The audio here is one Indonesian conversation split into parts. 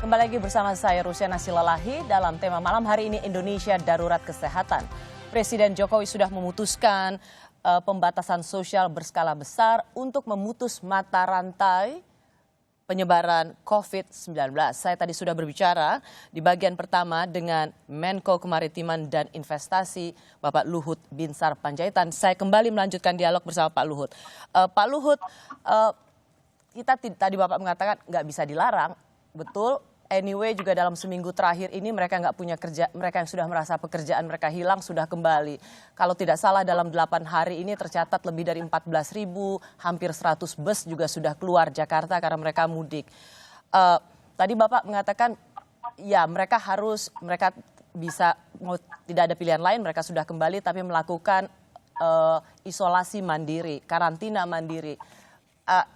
Kembali lagi bersama saya Rusiana Silalahi dalam tema malam hari ini Indonesia Darurat Kesehatan. Presiden Jokowi sudah memutuskan pembatasan sosial berskala besar untuk memutus mata rantai penyebaran COVID-19. Saya tadi sudah berbicara di bagian pertama dengan Menko Kemaritiman dan Investasi Bapak Luhut Binsar Panjaitan. Saya kembali melanjutkan dialog bersama Pak Luhut. Pak Luhut, kita tadi Bapak mengatakan nggak bisa dilarang, betul. Anyway juga dalam seminggu terakhir ini mereka nggak punya kerja, mereka yang sudah merasa pekerjaan mereka hilang sudah kembali. Kalau tidak salah dalam 8 hari ini tercatat lebih dari 14.000, hampir 100 bus juga sudah keluar Jakarta karena mereka mudik. Tadi Bapak mengatakan ya mereka bisa, tidak ada pilihan lain, mereka sudah kembali tapi melakukan isolasi mandiri, karantina mandiri.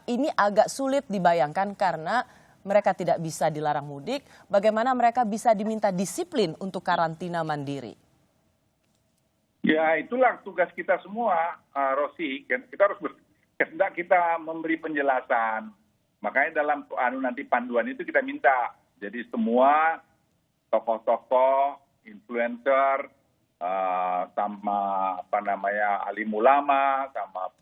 Ini agak sulit dibayangkan karena mereka tidak bisa dilarang mudik, bagaimana mereka bisa diminta disiplin untuk karantina mandiri? Ya itulah tugas kita semua, Rosi. Kita harus kehendak kita memberi penjelasan. Makanya dalam nanti panduan itu kita minta. Jadi semua tokoh-tokoh, influencer, sama alim ulama, sama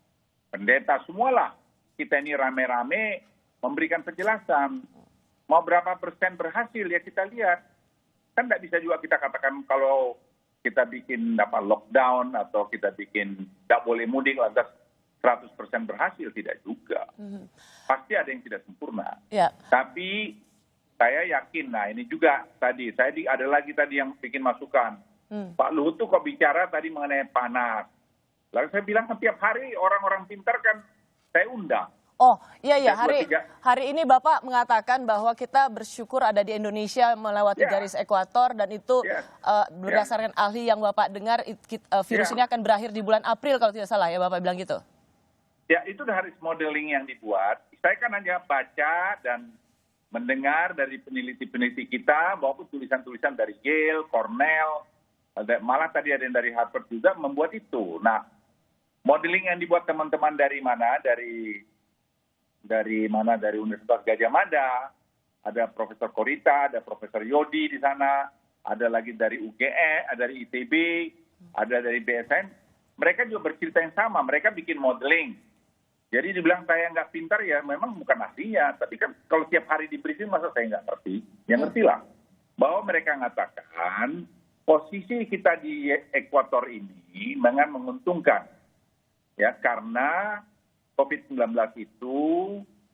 pendeta, semualah kita ini rame-rame memberikan penjelasan. Mau berapa persen berhasil ya kita lihat. Kan tidak bisa juga kita katakan kalau kita bikin lockdown atau kita bikin tidak boleh mudik lantas 100% berhasil, tidak juga. Pasti ada yang tidak sempurna. Ya. Tapi saya yakin, nah ini juga tadi, ada lagi tadi yang bikin masukan. Pak Luhut tuh kok bicara tadi mengenai panas. Lalu saya bilang kan tiap hari orang-orang pintar kan saya undang. Oh iya, hari ini Bapak mengatakan bahwa kita bersyukur ada di Indonesia melewati garis ekuator dan itu berdasarkan ahli yang Bapak dengar virus ini akan berakhir di bulan April kalau tidak salah ya Bapak bilang gitu. Ya itu dari modeling yang dibuat. Saya kan hanya baca dan mendengar dari peneliti-peneliti kita bahwa tulisan-tulisan dari Yale, Cornell, malah tadi ada yang dari Harvard juga membuat itu. Nah modeling yang dibuat teman-teman dari mana? Dari Universitas Gadjah Mada, ada Profesor Korita, ada Profesor Yodi di sana, ada lagi dari UGE, ada dari ITB, ada dari BSN. Mereka juga bercerita yang sama, mereka bikin modeling. Jadi dibilang saya nggak pintar ya memang bukan ahlinya, tapi kan kalau tiap hari di briefing masa saya nggak ngerti? Ya ngertilah. Bahwa mereka mengatakan posisi kita di ekuator ini memang menguntungkan. Ya karena COVID-19 itu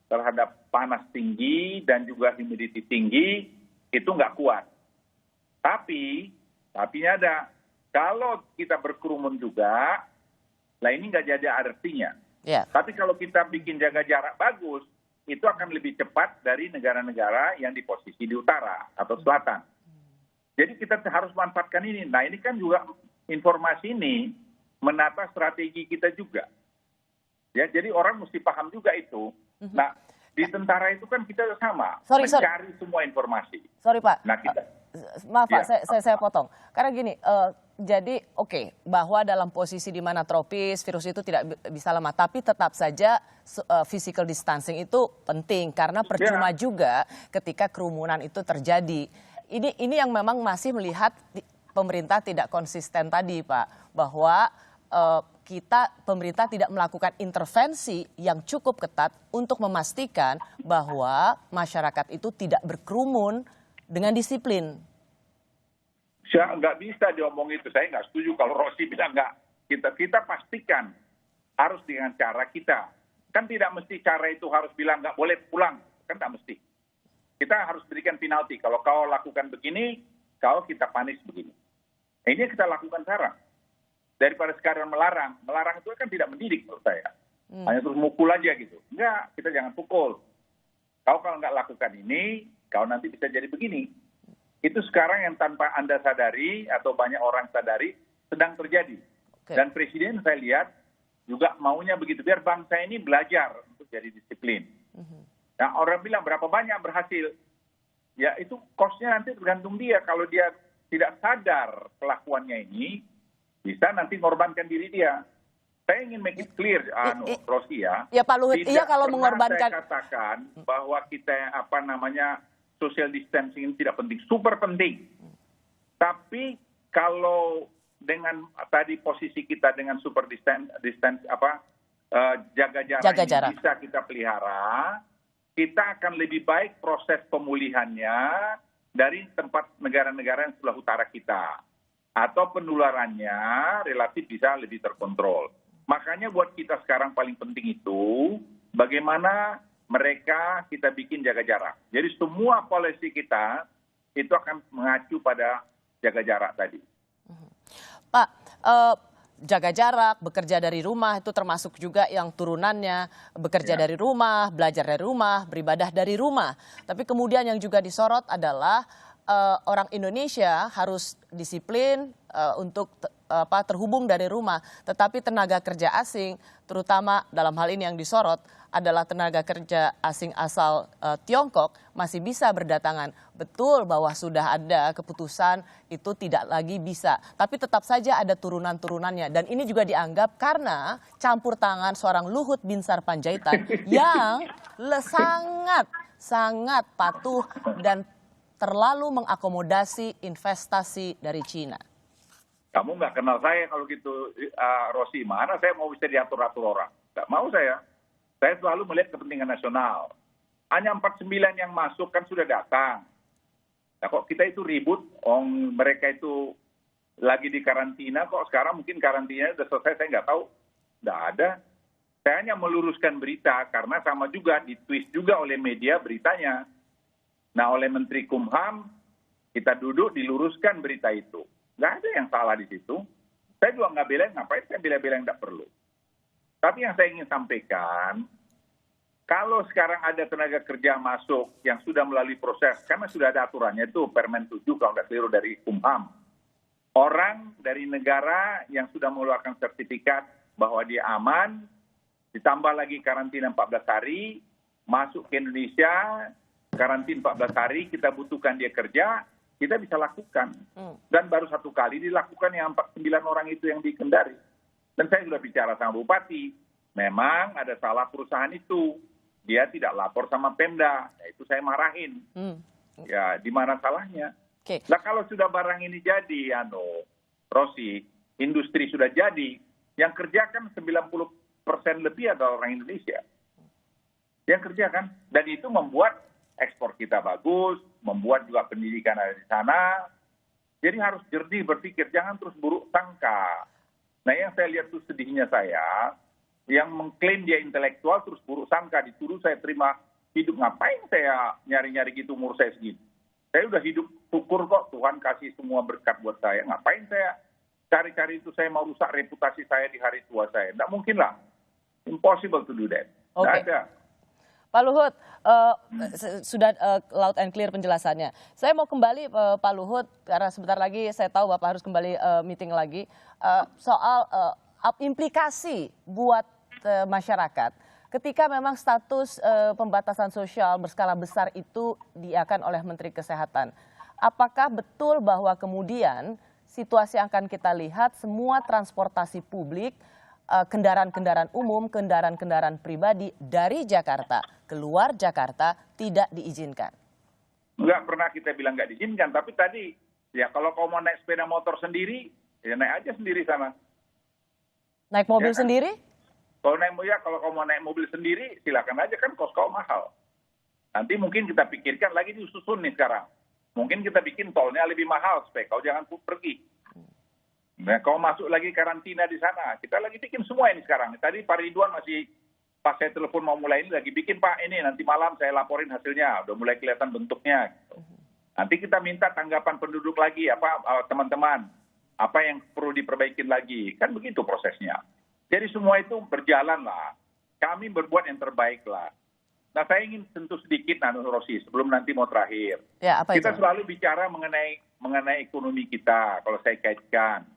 terhadap panas tinggi dan juga humidity tinggi itu nggak kuat. Tapi ada, kalau kita berkerumun juga, lah ini nggak jadi artinya. Yeah. Tapi kalau kita bikin jaga jarak bagus, itu akan lebih cepat dari negara-negara yang di posisi di utara atau selatan. Jadi kita harus manfaatkan ini. Nah ini kan juga informasi ini menata strategi kita juga. Ya, jadi orang mesti paham juga itu. Nah, di tentara itu kan kita sama, mencari semua informasi. Sorry Pak, nah, maaf Pak, saya potong. Karena gini, jadi bahwa dalam posisi di mana tropis, virus itu tidak bisa lama. Tapi tetap saja physical distancing itu penting. Karena percuma juga ketika kerumunan itu terjadi. Ini yang memang masih melihat pemerintah tidak konsisten tadi Pak. Bahwa pemerintah tidak melakukan intervensi yang cukup ketat untuk memastikan bahwa masyarakat itu tidak berkerumun dengan disiplin. Saya nggak bisa diomong itu, saya nggak setuju kalau Rosi bilang nggak. Kita pastikan harus dengan cara kita. Kan tidak mesti cara itu harus bilang nggak boleh pulang, kan tak mesti. Kita harus berikan penalti, kalau kau lakukan begini, kita panis begini. Nah, ini yang kita lakukan sekarang. Daripada sekarang melarang itu kan tidak mendidik menurut saya. Hanya terus mukul aja gitu. Enggak, kita jangan pukul. Kalau nggak lakukan ini, kau nanti bisa jadi begini. Itu sekarang yang tanpa Anda sadari atau banyak orang sadari sedang terjadi. Dan Presiden saya lihat juga maunya begitu. Biar bangsa ini belajar untuk jadi disiplin. Nah orang bilang berapa banyak berhasil. Ya itu cost-nya nanti tergantung dia. Kalau dia tidak sadar kelakuannya ini, bisa nanti mengorbankan diri dia. Saya ingin make it clear, Rosi ya. Ya Pak Luhut, iya kalau mengorbankan. Saya katakan bahwa kita social distancing ini tidak penting, super penting. Tapi kalau dengan tadi posisi kita dengan super jaga jarak ini bisa kita pelihara, kita akan lebih baik proses pemulihannya dari tempat negara-negara yang sebelah utara kita. Atau penularannya relatif bisa lebih terkontrol. Makanya buat kita sekarang paling penting itu bagaimana mereka kita bikin jaga jarak. Jadi semua polisi kita itu akan mengacu pada jaga jarak tadi. Pak, jaga jarak, bekerja dari rumah itu termasuk juga yang turunannya bekerja dari rumah, belajar dari rumah, beribadah dari rumah. Tapi kemudian yang juga disorot adalah orang Indonesia harus disiplin untuk terhubung dari rumah. Tetapi tenaga kerja asing, terutama dalam hal ini yang disorot adalah tenaga kerja asing asal Tiongkok masih bisa berdatangan. Betul bahwa sudah ada keputusan itu tidak lagi bisa. Tapi tetap saja ada turunan-turunannya. Dan ini juga dianggap karena campur tangan seorang Luhut Binsar Panjaitan yang sangat patuh dan terlalu mengakomodasi investasi dari Cina. Kamu nggak kenal saya kalau gitu, Rosi. Mana saya mau bisa diatur-atur orang? Nggak mau saya. Saya selalu melihat kepentingan nasional. Hanya 49 yang masuk kan sudah datang. Nah, kok kita itu ribut, mereka itu lagi di karantina, kok sekarang mungkin karantinanya sudah selesai, saya nggak tahu. Nggak ada. Saya hanya meluruskan berita, karena sama juga ditwist juga oleh media beritanya. Nah, oleh Menteri Kumham, kita duduk diluruskan berita itu. Nggak ada yang salah di situ. Saya juga nggak belain, ngapain saya bela-bela yang nggak perlu. Tapi yang saya ingin sampaikan, kalau sekarang ada tenaga kerja masuk yang sudah melalui proses, karena sudah ada aturannya itu, Permen 7 kalau nggak keliru dari Kumham. Orang dari negara yang sudah mengeluarkan sertifikat bahwa dia aman, ditambah lagi karantina 14 hari, masuk ke Indonesia, karantina 14 hari, kita butuhkan dia kerja, kita bisa lakukan. Dan baru satu kali dilakukan yang 49 orang itu yang di Kendari. Dan saya sudah bicara sama Bupati, memang ada salah perusahaan itu. Dia tidak lapor sama Pemda, itu saya marahin. Ya, di mana salahnya? Okay. Nah, kalau sudah barang ini jadi, Rosi, industri sudah jadi, yang kerja kan 90% lebih adalah orang Indonesia. Yang kerja kan, dan itu membuat ekspor kita bagus, membuat juga pendidikan ada di sana. Jadi harus jernih berpikir, jangan terus buruk sangka. Nah, yang saya lihat tuh sedihnya saya, yang mengklaim dia intelektual terus buruk sangka, dituduh saya terima hidup. Ngapain saya nyari-nyari gitu umur saya segini? Saya udah hidup syukur kok, Tuhan kasih semua berkat buat saya. Ngapain saya cari-cari itu, saya mau rusak reputasi saya di hari tua saya? Nggak mungkin lah. Impossible to do that. Nggak ada. Pak Luhut, sudah loud and clear penjelasannya. Saya mau kembali Pak Luhut, karena sebentar lagi saya tahu Bapak harus kembali meeting lagi, soal implikasi buat masyarakat. Ketika memang status pembatasan sosial berskala besar itu diakan oleh Menteri Kesehatan, apakah betul bahwa kemudian situasi yang akan kita lihat semua transportasi publik, kendaraan-kendaraan umum, kendaraan-kendaraan pribadi dari Jakarta, keluar Jakarta tidak diizinkan? Nggak pernah kita bilang nggak diizinkan, tapi tadi, ya kalau kau mau naik sepeda motor sendiri, ya naik aja sendiri sana. Naik mobil ya kan? sendiri? Kalau kau mau naik mobil sendiri, silakan aja kan, kos kau mahal. Nanti mungkin kita pikirkan lagi disusun nih sekarang. Mungkin kita bikin tolnya lebih mahal supaya kau jangan pergi. Nah, kau masuk lagi karantina di sana. Kita lagi bikin semua ini sekarang. Tadi Pak Ridwan masih, pas saya telepon mau mulai ini, lagi bikin Pak ini, nanti malam saya laporin hasilnya. Udah mulai kelihatan bentuknya. Gitu. Nanti kita minta tanggapan penduduk lagi, teman-teman. Apa yang perlu diperbaikin lagi. Kan begitu prosesnya. Jadi semua itu berjalan lah. Kami berbuat yang terbaik lah. Nah, saya ingin sentuh sedikit, Rosi, sebelum nanti mau terakhir. Ya, apa kita itu? selalu bicara mengenai ekonomi kita, kalau saya kaitkan.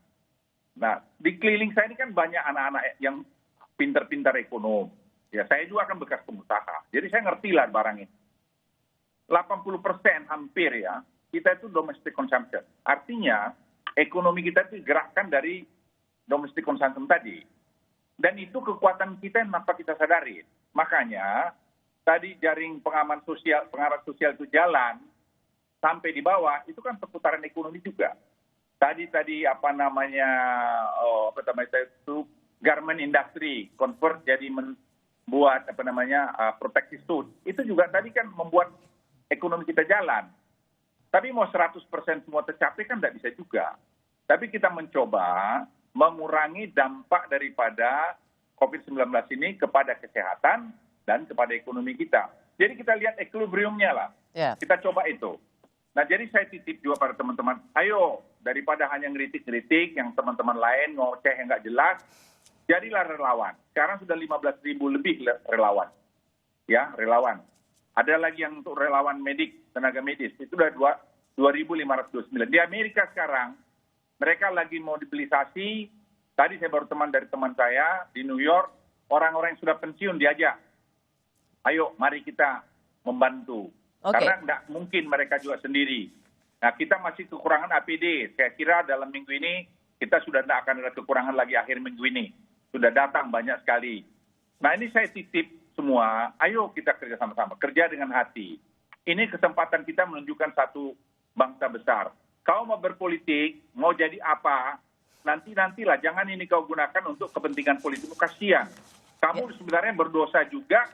Nah, di keliling saya ini kan banyak anak-anak yang pintar-pintar ekonom. Ya, saya juga kan bekas pengusaha. Jadi saya ngerti lah barang ini. 80% hampir ya, kita itu domestic consumption. Artinya, ekonomi kita itu digerakkan dari domestic consumption tadi. Dan itu kekuatan kita yang tanpa kita sadari. Makanya, tadi jaring pengamat sosial itu jalan, sampai di bawah itu kan perputaran ekonomi juga. Tadi apa namanya itu garment industry convert jadi membuat protective suit. Itu juga tadi kan membuat ekonomi kita jalan. Tapi mau 100% semua tercapai kan tidak bisa juga. Tapi kita mencoba mengurangi dampak daripada COVID-19 ini kepada kesehatan dan kepada ekonomi kita. Jadi kita lihat equilibriumnya lah. Yeah. Kita coba itu. Nah, jadi saya titip juga pada teman-teman, ayo daripada hanya ngeritik-ngeritik yang teman-teman lain ngoceh yang nggak jelas, jadilah relawan. Sekarang sudah 15.000 lebih relawan. Ya, relawan. Ada lagi yang untuk relawan medik, tenaga medis, itu sudah 2.529. Di Amerika sekarang, mereka lagi mobilisasi, tadi saya baru dari teman saya di New York, orang-orang yang sudah pensiun diajak. Ayo, mari kita membantu. Okay. Karena tidak mungkin mereka juga sendiri. Nah, kita masih kekurangan APD. Saya kira dalam minggu ini kita sudah tidak akan ada kekurangan lagi akhir minggu ini. Sudah datang banyak sekali. Nah, ini saya titip semua. Ayo kita kerja sama-sama. Kerja dengan hati. Ini kesempatan kita menunjukkan satu bangsa besar. Kau mau berpolitik, mau jadi apa, nantilah. Jangan ini kau gunakan untuk kepentingan politik. Kasihan. Kamu sebenarnya berdosa juga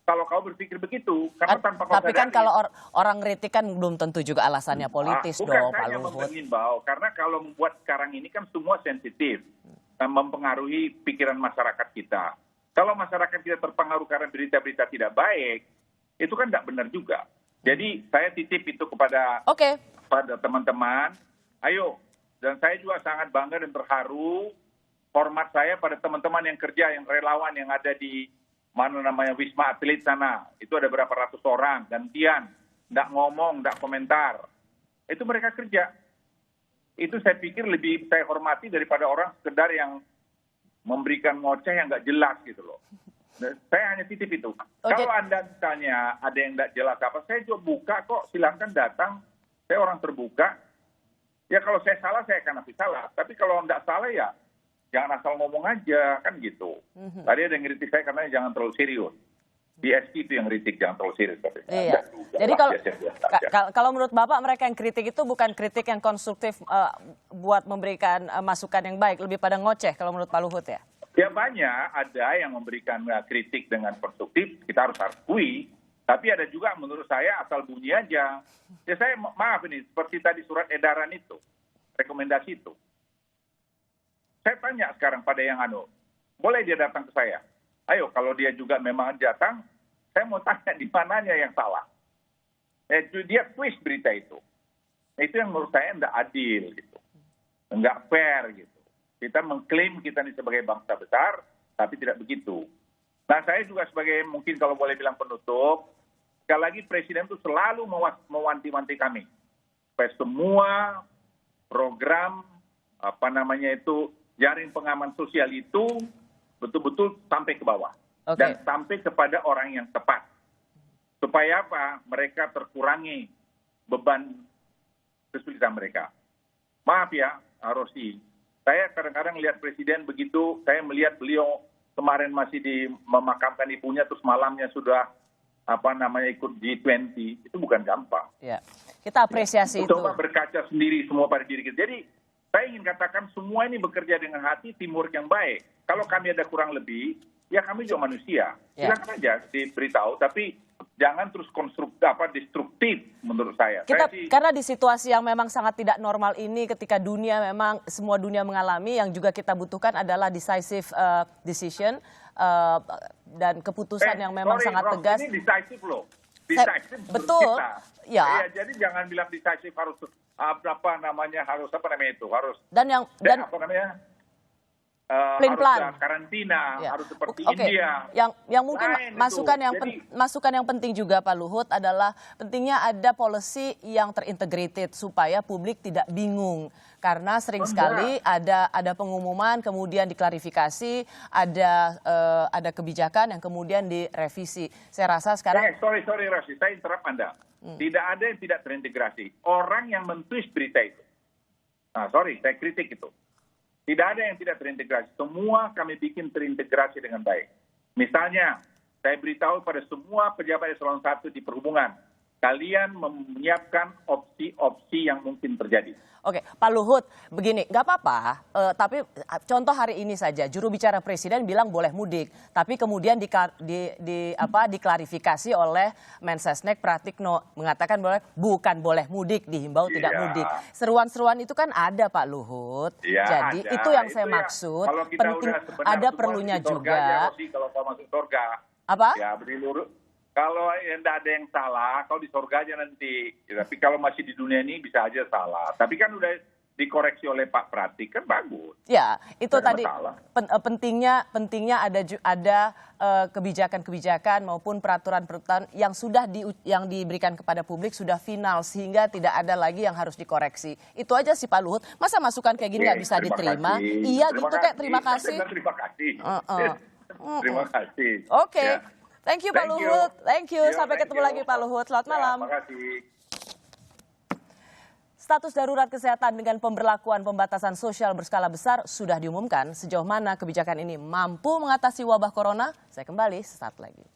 kalau kau berpikir begitu, karena tanpa kau tapi kan kalau orang kritik kan belum tentu juga alasannya politis dong, Pak Luhut. Bukan saya mengimbau, karena kalau membuat sekarang ini kan semua sensitif dan mempengaruhi pikiran masyarakat kita. Kalau masyarakat kita terpengaruh karena berita-berita tidak baik, itu kan tidak benar juga. Jadi saya titip itu kepada teman-teman, ayo, dan saya juga sangat bangga dan terharu, hormat saya pada teman-teman yang kerja, yang relawan yang ada di Wisma Atlet sana. Itu ada berapa ratus orang, gantian. Nggak ngomong, nggak komentar. Itu mereka kerja. Itu saya pikir lebih saya hormati daripada orang sekedar yang memberikan ngoceh yang nggak jelas gitu loh. Saya hanya titip itu. Kalau Anda misalnya ada yang nggak jelas apa, saya juga buka kok, silahkan datang. Saya orang terbuka. Ya kalau saya salah, saya akan kasih salah. Tapi kalau nggak salah ya, jangan asal ngomong aja, kan gitu. Tadi ada yang ngeritik saya karena jangan terlalu serius. Di SK itu yang ngeritik, jangan terlalu serius. Iya. Jadi kalau menurut Bapak, mereka yang kritik itu bukan kritik yang konstruktif buat memberikan masukan yang baik, lebih pada ngoceh kalau menurut Pak Luhut ya? Ya banyak, ada yang memberikan kritik dengan konstruktif, kita harus akui. Tapi ada juga menurut saya asal bunyi aja. Ya saya maaf ini, seperti tadi surat edaran itu, rekomendasi itu. Saya tanya sekarang pada yang boleh dia datang ke saya. Ayo, kalau dia juga memang datang, saya mau tanya di mananya yang salah. Dia twist berita itu. Itu yang menurut saya tidak adil, gitu, nggak fair, gitu. Kita mengklaim kita ini sebagai bangsa besar, tapi tidak begitu. Nah, saya juga sebagai mungkin kalau boleh bilang penutup, sekali lagi Presiden itu selalu mewanti-wanti kami supaya semua program jaring pengaman sosial itu betul-betul sampai ke bawah. Dan sampai kepada orang yang tepat. Supaya apa? Mereka terkurangi beban kesulitan mereka. Maaf ya, Rosi. Saya kadang-kadang lihat Presiden begitu, saya melihat beliau kemarin masih memakamkan ibunya, terus malamnya sudah ikut G20. Itu bukan gampang. Ya. Kita apresiasi itu. Coba berkaca sendiri semua pada diri kita. Jadi, saya ingin katakan semua ini bekerja dengan hati, teamwork yang baik. Kalau kami ada kurang lebih, ya kami juga manusia. Silakan aja diberitahu, tapi jangan terus destruktif menurut saya. Karena di situasi yang memang sangat tidak normal ini, ketika semua dunia mengalami, yang juga kita butuhkan adalah decisive decision dan keputusan yang memang sangat tegas. Ini decisive loh. Decisive betul. Ya, jadi jangan bilang decisive harus plan-plan karantina, harus seperti India. Yang mungkin masukan yang penting juga Pak Luhut adalah pentingnya ada policy yang terintegrated supaya publik tidak bingung. Karena sering sekali ada pengumuman, kemudian diklarifikasi, ada kebijakan yang kemudian direvisi. Saya rasa sekarang... Sorry Rosi, saya interrupt Anda. Tidak ada yang tidak terintegrasi. Orang yang mentwist berita itu. Saya kritik itu. Tidak ada yang tidak terintegrasi. Semua kami bikin terintegrasi dengan baik. Misalnya, saya beritahu pada semua pejabat eselon 1 di perhubungan. kalian menyiapkan opsi-opsi yang mungkin terjadi. Oke, Pak Luhut, begini, nggak apa-apa, tapi contoh hari ini saja, juru bicara Presiden bilang boleh mudik, tapi kemudian diklarifikasi oleh Mensesnek Pratikno, mengatakan bukan boleh mudik, dihimbau tidak mudik. Seruan-seruan itu kan ada, Pak Luhut. Jadi ada. itu yang saya maksud, penting ada perlunya juga. Kalau kau masuk surga, apa? Ya beri lurus. Kalau tidak ada yang salah, kau di surga aja nanti. Ya, tapi kalau masih di dunia ini bisa aja salah. Tapi kan udah dikoreksi oleh Pak Pratik, kan bagus. Ya, itu tadi pentingnya ada kebijakan-kebijakan maupun peraturan-peraturan yang sudah yang diberikan kepada publik sudah final sehingga tidak ada lagi yang harus dikoreksi. Itu aja sih Pak Luhut. Masa masukan kayak gini nggak bisa diterima? Iya gitu kayak terima kasih. Terima kasih. Terima kasih. Oke. Ya. Thank you Pak Luhut. Thank you. Sampai ketemu lagi Pak Luhut. Selamat malam. Terima kasih. Status darurat kesehatan dengan pemberlakuan pembatasan sosial berskala besar sudah diumumkan. Sejauh mana kebijakan ini mampu mengatasi wabah corona? Saya kembali sesaat lagi.